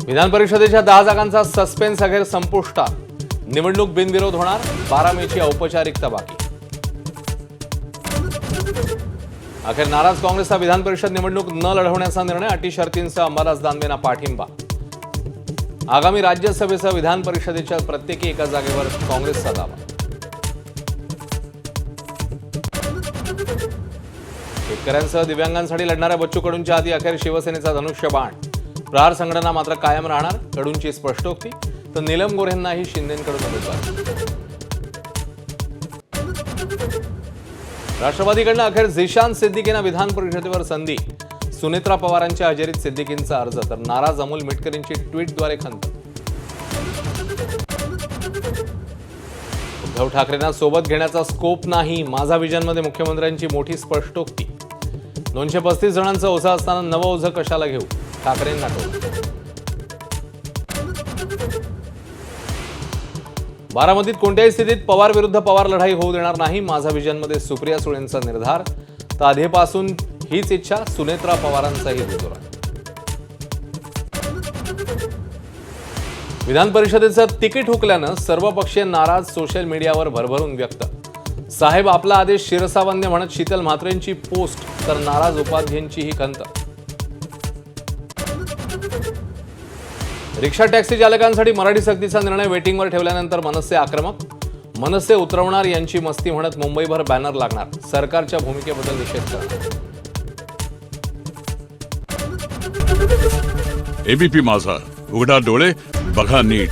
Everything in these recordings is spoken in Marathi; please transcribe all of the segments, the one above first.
विधान परिषदेच्या 10 जागांचा सस्पेन्स अखेर संपुष्टात। निवडणूक बिनविरोध होणार, 12 मेची औपचारिकता बाकी। अखेर नाराज काँग्रेसचा विधान परिषद निवडणूक न लढवण्याचा निर्णय, अटी शर्तींसह अंबादास दानवेंना पाठिंबा। आगामी राज्यसभेसह विधान परिषदेच्या प्रत्येकी एका जागेवर काँग्रेसचा दावा। शेतकऱ्यांसह दिव्यांगांसाठी लढणाऱ्या बच्चू कडूंच्या हाती अखेर शिवसेनेचा धनुष्यबाण। प्रहार संघटना मात्र कायम राहणार, कडूंची स्पष्टोक्ती। तर नीलम गोऱ्हेंनाही शिंदेंकडून उमेदवारी। राष्ट्रवादीकडनं अखेर झिशान सिद्दीकींना विधान परिषदेवर संधी। सुनेत्रा पवारांच्या हजेरीत सिद्दीकींचा अर्ज, तर नाराज अमोल मिटकरींची ट्विटद्वारे खंत। उद्धव ठाकरेंना सोबत घेण्याचा स्कोप नाही, माझा विजनमध्ये मुख्यमंत्र्यांची मोठी स्पष्टोक्ती। 235 जणांचं ओझं असताना नवं ओझं कशाला घेऊ, ठाकरेंना टोल। बारामतीत कोणत्याही स्थितीत पवार विरुद्ध पवार लढाई होऊ देणार नाही, माझा विजनमध्ये सुप्रिया सुळेंचा निर्धार। तर आधीपासून हीच इच्छा, सुनेत्रा पवारांचाही दुजोरा। विधान परिषदेचं तिकीट हुकल्यानं सर्वपक्षीय नाराज, सोशल मीडियावर भरभरून व्यक्त। साहेब आपला आदेश शिरसावंद्य म्हणत शीतल म्हात्रेंची पोस्ट, तर नाराज उपाध्यक्षांची ही खंत। रिक्षा टॅक्सी चालकांसाठी मराठी सक्तीचा निर्णय वेटिंगवर ठेवल्यानंतर मनसे आक्रमक। मनसे उतरवणार यांची मस्ती म्हणत मुंबईभर बॅनर लागणार, सरकारच्या भूमिकेबद्दल निषेध करणार। एबीपी माझा, उघडा डोळे बघा नीट।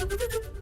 Thank you.